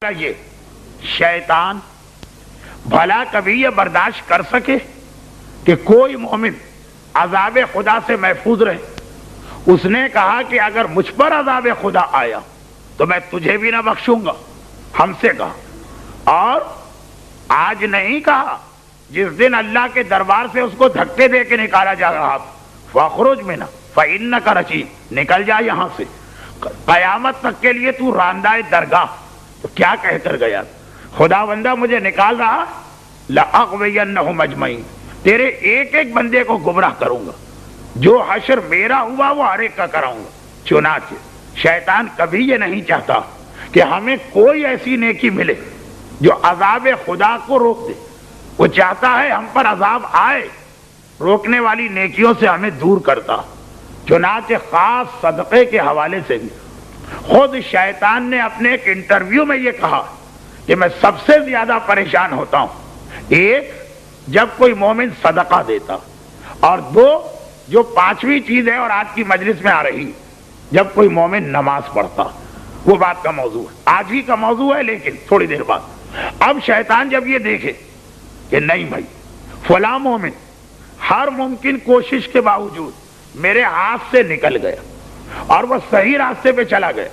یہ شیطان بھلا کبھی یہ برداشت کر سکے کہ کوئی مومن عذاب خدا سے محفوظ رہے؟ اس نے کہا کہ اگر مجھ پر عذاب خدا آیا تو میں تجھے بھی نہ بخشوں گا، ہم سے کہا، اور آج نہیں کہا جس دن اللہ کے دربار سے اس کو دھکے دے کے نکالا جا رہا، فَاخْرُجْ مِنْهَا فَإِنَّكَ رَجِيمٌ، نکل جا یہاں سے، قیامت تک کے لیے تو راندہ درگاہ۔ تو کیا کہہ کر گیا؟ خدا بندہ مجھے نکال رہا، لَأَغْوِيَنَّهُمْ أَجْمَعِينَ، تیرے ایک ایک بندے کو گمراہ کروں گا، جو حشر میرا ہوا وہ ہر ایک کا کراؤں گا۔ چنانچہ شیطان کبھی یہ نہیں چاہتا کہ ہمیں کوئی ایسی نیکی ملے جو عذاب خدا کو روک دے، وہ چاہتا ہے ہم پر عذاب آئے، روکنے والی نیکیوں سے ہمیں دور کرتا۔ چنانچہ خاص صدقے کے حوالے سے بھی خود شیطان نے اپنے ایک انٹرویو میں یہ کہا کہ میں سب سے زیادہ پریشان ہوتا ہوں، ایک جب کوئی مومن صدقہ دیتا، اور دو جو پانچویں چیز ہے اور آج کی مجلس میں آ رہی، جب کوئی مومن نماز پڑھتا۔ وہ بات کا موضوع ہے، آج ہی کا موضوع ہے، لیکن تھوڑی دیر بعد۔ اب شیطان جب یہ دیکھے کہ نہیں بھائی فلاں مومن ہر ممکن کوشش کے باوجود میرے ہاتھ سے نکل گیا اور وہ صحیح راستے پہ چلا گیا،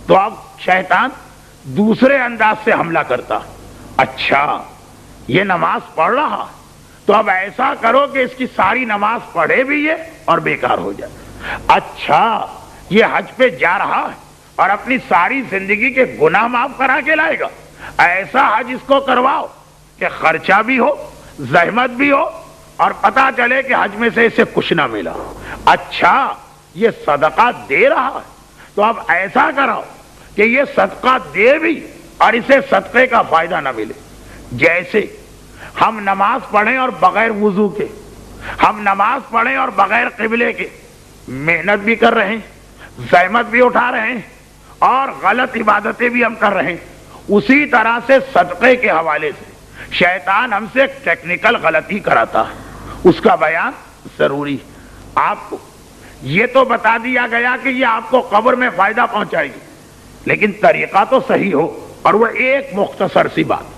تو اب شیطان دوسرے انداز سے حملہ کرتا۔ اچھا یہ نماز پڑھ رہا، تو اب ایسا کرو کہ اس کی ساری نماز پڑھے بھی یہ اور بیکار ہو جائے۔ اچھا یہ حج پہ جا رہا ہے اور اپنی ساری زندگی کے گناہ معاف کرا کے لائے گا، ایسا حج اس کو کرواؤ کہ خرچہ بھی ہو، زحمت بھی ہو، اور پتا چلے کہ حج میں سے اسے کچھ نہ ملا۔ اچھا یہ صدقہ دے رہا ہے، تو اب ایسا کراؤ کہ یہ صدقہ دے بھی اور اسے صدقے کا فائدہ نہ ملے۔ جیسے ہم نماز پڑھیں اور بغیر وضو کے، ہم نماز پڑھیں اور بغیر قبلے کے محنت بھی کر رہے ہیں، زحمت بھی اٹھا رہے ہیں، اور غلط عبادتیں بھی ہم کر رہے ہیں، اسی طرح سے صدقے کے حوالے سے شیطان ہم سے ٹیکنیکل غلطی کراتا ہے، اس کا بیان ضروری۔ آپ کو یہ تو بتا دیا گیا کہ یہ آپ کو قبر میں فائدہ پہنچائے گی، لیکن طریقہ تو صحیح ہو، اور وہ ایک مختصر سی بات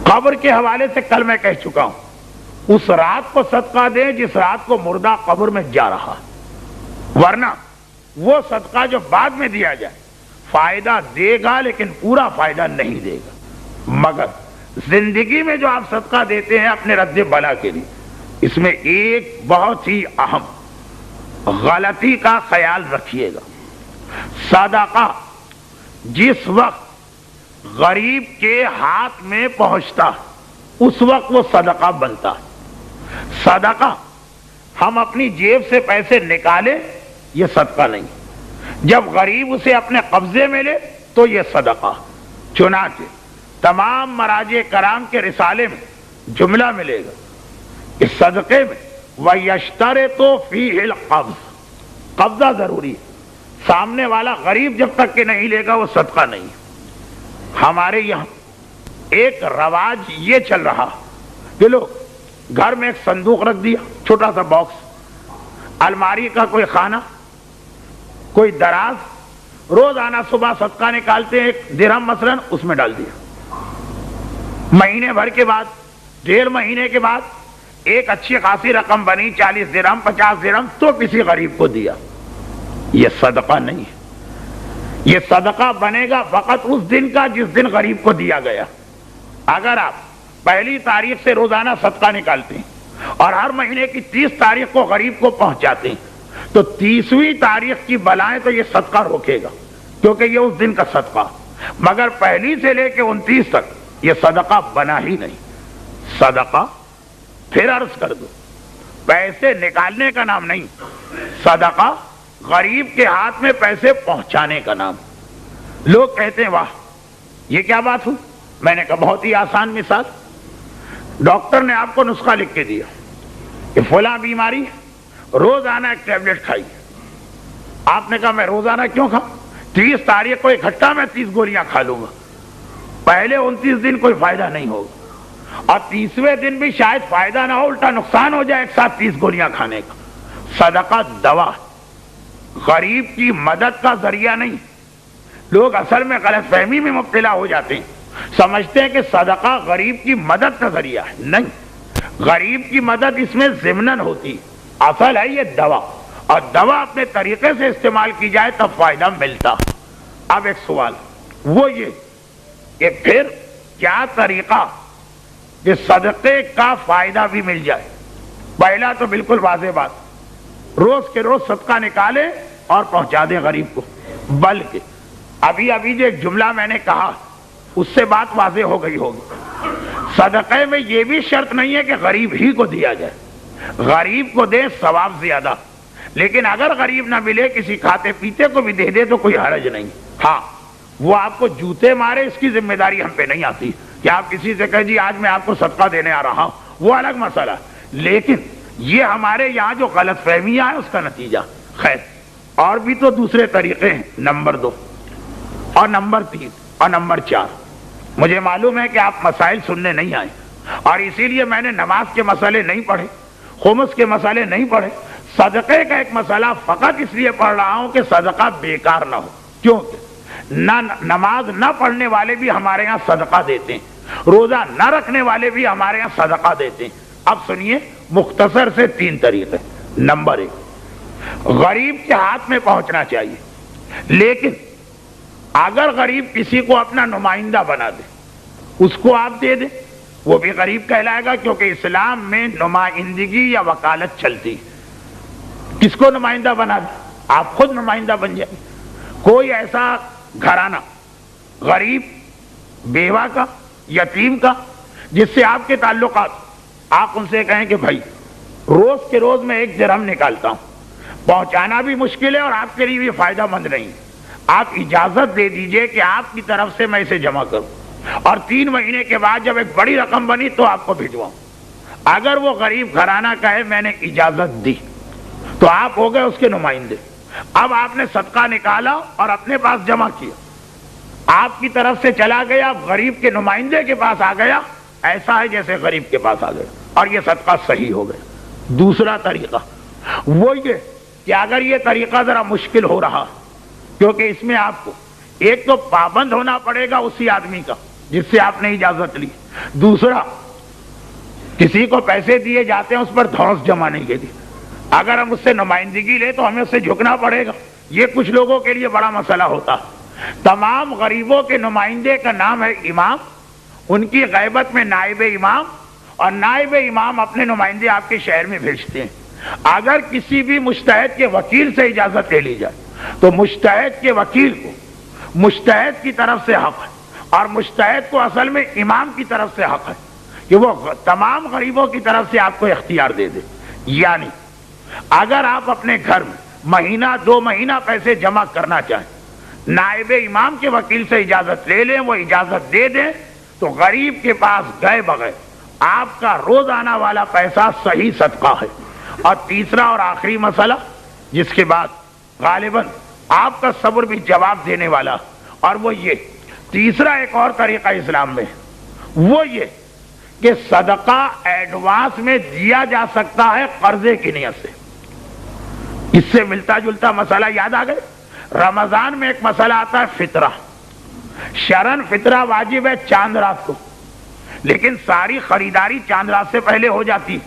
قبر کے حوالے سے کل میں کہہ چکا ہوں، اس رات کو صدقہ دیں جس رات کو مردہ قبر میں جا رہا، ورنہ وہ صدقہ جو بعد میں دیا جائے فائدہ دے گا لیکن پورا فائدہ نہیں دے گا۔ مگر زندگی میں جو آپ صدقہ دیتے ہیں اپنے رد بلا کے لیے، اس میں ایک بہت ہی اہم غلطی کا خیال رکھیے گا۔ صدقہ جس وقت غریب کے ہاتھ میں پہنچتا اس وقت وہ صدقہ بنتا۔ صدقہ ہم اپنی جیب سے پیسے نکالے یہ صدقہ نہیں، جب غریب اسے اپنے قبضے میں لے تو یہ صدقہ۔ چنانچہ تمام مراجع کرام کے رسالے میں جملہ ملے گا کہ صدقے میں وَيَشْتَرِطُ فِيهِ الْقَبْض، قبضہ ضروری ہے، سامنے والا غریب جب تک کہ نہیں لے گا وہ صدقہ نہیں ہے۔ ہمارے یہاں ایک رواج یہ چل رہا کہ لوگ گھر میں ایک صندوق رکھ دیا، چھوٹا سا باکس، الماری کا کوئی خانہ، کوئی دراز، روزانہ صبح صدقہ نکالتے ہیں، ایک درہم مثلا اس میں ڈال دیا، مہینے بھر کے بعد، 1.5 مہینے کے بعد ایک اچھی خاصی رقم بنی، 40 درہم 50 درہم، تو کسی غریب کو دیا۔ یہ صدقہ نہیں ہے، یہ صدقہ بنے گا فقط اس دن کا جس دن غریب کو دیا گیا۔ اگر آپ پہلی تاریخ سے روزانہ صدقہ نکالتے ہیں اور ہر مہینے کی 30 تاریخ کو غریب کو پہنچاتے ہیں، تو 30ویں تاریخ کی بلائیں تو یہ صدقہ روکے گا، کیونکہ یہ اس دن کا صدقہ۔ مگر پہلی سے لے کے 29 تک یہ صدقہ بنا ہی نہیں۔ صدقہ پھر عرض کر دو، پیسے نکالنے کا نام نہیں، صدقہ غریب کے ہاتھ میں پیسے پہنچانے کا نام۔ لوگ کہتے ہیں واہ یہ کیا بات ہوئی؟ میں نے کہا بہت ہی آسان مثال، ڈاکٹر نے آپ کو نسخہ لکھ کے دیا کہ فلاں بیماری روزانہ ایک ٹیبلٹ کھائی، آپ نے کہا میں روزانہ کیوں کھاؤں، 30 تاریخ کو اکٹھا میں 30 گولیاں کھا لوں گا، پہلے 29 دن کوئی فائدہ نہیں ہوگا، اور 30ویں دن بھی شاید فائدہ نہ ہو، الٹا نقصان ہو جائے ایک ساتھ 30 گولیاں کھانے کا۔ صدقہ دوا، غریب کی مدد کا ذریعہ نہیں، لوگ اصل میں غلط فہمی میں مبتلا ہو جاتے ہیں، سمجھتے ہیں کہ صدقہ غریب کی مدد کا ذریعہ ہے. نہیں، غریب کی مدد اس میں ضمناً ہوتی، اصل ہے یہ دوا، اور دوا اپنے طریقے سے استعمال کی جائے تب فائدہ ملتا. اب ایک سوال وہ یہ کہ پھر کیا طریقہ کہ صدقے کا فائدہ بھی مل جائے؟ پہلا تو بالکل واضح بات، روز کے روز صدقہ نکالے اور پہنچا دیں غریب کو. بلکہ ابھی جو ایک جملہ میں نے کہا اس سے بات واضح ہو گئی ہوگی. صدقے میں یہ بھی شرط نہیں ہے کہ غریب ہی کو دیا جائے، غریب کو دے ثواب زیادہ، لیکن اگر غریب نہ ملے کسی کھاتے پیتے کو بھی دے دے تو کوئی حرج نہیں. ہاں، وہ آپ کو جوتے مارے اس کی ذمہ داری ہم پہ نہیں آتی کہ آپ کسی سے کہیں جی آج میں آپ کو صدقہ دینے آ رہا ہوں، وہ الگ مسئلہ. لیکن یہ ہمارے یہاں جو غلط فہمیاں ہیں اس کا نتیجہ. خیر، اور بھی تو دوسرے طریقے ہیں، نمبر 2 اور نمبر 3 اور نمبر 4. مجھے معلوم ہے کہ آپ مسائل سننے نہیں آئے، اور اسی لیے میں نے نماز کے مسئلے نہیں پڑھے، خمس کے مسئلے نہیں پڑھے. صدقے کا ایک مسئلہ فقط اس لیے پڑھ رہا ہوں کہ صدقہ بیکار نہ ہو، کیونکہ نماز نہ پڑھنے والے بھی ہمارے ہاں صدقہ دیتے ہیں، روزہ نہ رکھنے والے بھی ہمارے ہاں صدقہ دیتے ہیں. اب سنیے مختصر سے 3 طریقے. نمبر 1، غریب کے ہاتھ میں پہنچنا چاہیے، لیکن اگر غریب کسی کو اپنا نمائندہ بنا دے، اس کو آپ دے دیں، وہ بھی غریب کہلائے گا، کیونکہ اسلام میں نمائندگی یا وکالت چلتی. کس کو نمائندہ بنا دے؟ آپ خود نمائندہ بن جائیں. کوئی ایسا گھرانہ غریب، بیوہ کا، یتیم کا جس سے آپ کے تعلقات، آپ ان سے کہیں کہ بھائی روز کے روز میں 1 درہم نکالتا ہوں، پہنچانا بھی مشکل ہے اور آپ کے لیے بھی فائدہ مند نہیں، آپ اجازت دے دیجئے کہ آپ کی طرف سے میں اسے جمع کروں، اور 3 مہینے کے بعد جب ایک بڑی رقم بنی تو آپ کو بھجواؤں. اگر وہ غریب گھرانہ کہے میں نے اجازت دی تو آپ ہو گئے اس کے نمائندے. اب آپ نے صدقہ نکالا اور اپنے پاس جمع کیا، آپ کی طرف سے چلا گیا، غریب کے نمائندے کے پاس آ گیا، ایسا ہے جیسے غریب کے پاس آ گیا، اور یہ صدقہ صحیح ہو گیا. دوسرا طریقہ وہ یہ کہ اگر یہ طریقہ ذرا مشکل ہو رہا، کیونکہ اس میں آپ کو ایک تو پابند ہونا پڑے گا اسی آدمی کا جس سے آپ نے اجازت لی، دوسرا کسی کو پیسے دیے جاتے ہیں اس پر دھوس جمع نہیں کی، اگر ہم اس سے نمائندگی لیں تو ہمیں اس سے جھکنا پڑے گا. یہ کچھ لوگوں کے لیے بڑا مسئلہ ہوتا. تمام غریبوں کے نمائندے کا نام ہے امام، ان کی غیبت میں نائب امام، اور نائب امام اپنے نمائندے آپ کے شہر میں بھیجتے ہیں. اگر کسی بھی مجتہد کے وکیل سے اجازت لے لی جائے تو مجتہد کے وکیل کو مجتہد کی طرف سے حق ہے، اور مجتہد کو اصل میں امام کی طرف سے حق ہے کہ وہ تمام غریبوں کی طرف سے آپ کو اختیار دے دے. یعنی اگر آپ اپنے گھر میں مہینہ 2 مہینہ پیسے جمع کرنا چاہیں، نائب امام کے وکیل سے اجازت لے لیں، وہ اجازت دے دیں تو غریب کے پاس گئے بغیر آپ کا روزانہ والا پیسہ صحیح صدقہ ہے. اور تیسرا اور آخری مسئلہ جس کے بعد غالباً آپ کا صبر بھی جواب دینے والا، اور وہ یہ تیسرا ایک اور طریقہ اسلام میں وہ یہ کہ صدقہ ایڈوانس میں دیا جا سکتا ہے قرضے کی نیت سے. اس سے ملتا جلتا مسئلہ یاد آ گئے. رمضان میں ایک مسئلہ آتا ہے فطرہ. شرن فطرہ واجب ہے چاند رات کو، لیکن ساری خریداری چاند رات سے پہلے ہو جاتی.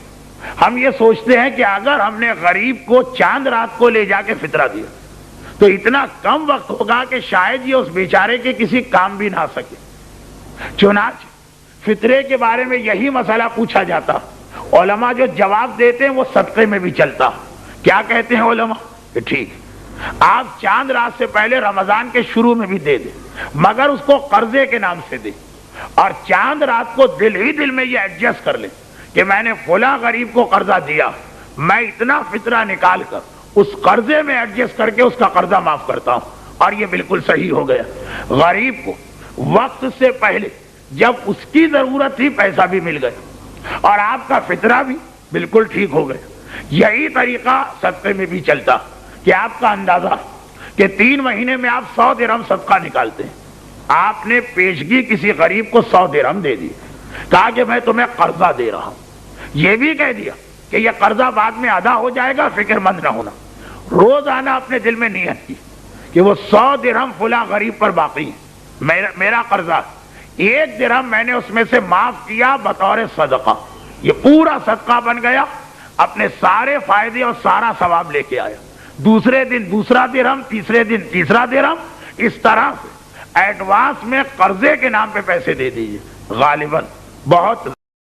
ہم یہ سوچتے ہیں کہ اگر ہم نے غریب کو چاند رات کو لے جا کے فطرہ دیا تو اتنا کم وقت ہوگا کہ شاید یہ اس بیچارے کے کسی کام بھی نہ آ سکے. چنانچہ فطرے کے بارے میں یہی مسئلہ پوچھا جاتا. علماء جو جواب دیتے ہیں وہ صدقے میں بھی چلتا. کیا کہتے ہیں علماء کہ ٹھیک آپ چاند رات سے پہلے رمضان کے شروع میں بھی دے دیں، مگر اس کو قرضے کے نام سے دیں، اور چاند رات کو دل ہی دل میں یہ ایڈجسٹ کر لیں کہ میں نے فلاں غریب کو قرضہ دیا، میں اتنا فطرہ نکال کر اس قرضے میں ایڈجسٹ کر کے اس کا قرضہ معاف کرتا ہوں. اور یہ بالکل صحیح ہو گیا. غریب کو وقت سے پہلے جب اس کی ضرورت تھی پیسہ بھی مل گیا اور آپ کا فطرہ بھی بالکل ٹھیک ہو گیا. یہی طریقہ صدقے میں بھی چلتا کہ آپ کا اندازہ کہ 3 مہینے میں آپ 100 درہم صدقہ نکالتے ہیں، آپ نے پیشگی کسی غریب کو 100 درہم دے دی، کہا کہ میں تمہیں قرضہ دے رہا ہوں، یہ بھی کہہ دیا کہ یہ قرضہ بعد میں ادا ہو جائے گا، فکر مند نہ ہونا. روزانہ اپنے دل میں نیت کی کہ وہ 100 درہم فلاں غریب پر باقی ہے، میرا قرضہ 1 درہم میں نے اس میں سے معاف کیا بطور صدقہ، یہ پورا صدقہ بن گیا، اپنے سارے فائدے اور سارا ثواب لے کے آیا۔ دوسرے دن دوسرا درہم، تیسرے دن تیسرا درہم، اس طرح سے ایڈوانس میں قرضے کے نام پہ پیسے دے دیجیے، غالباً بہت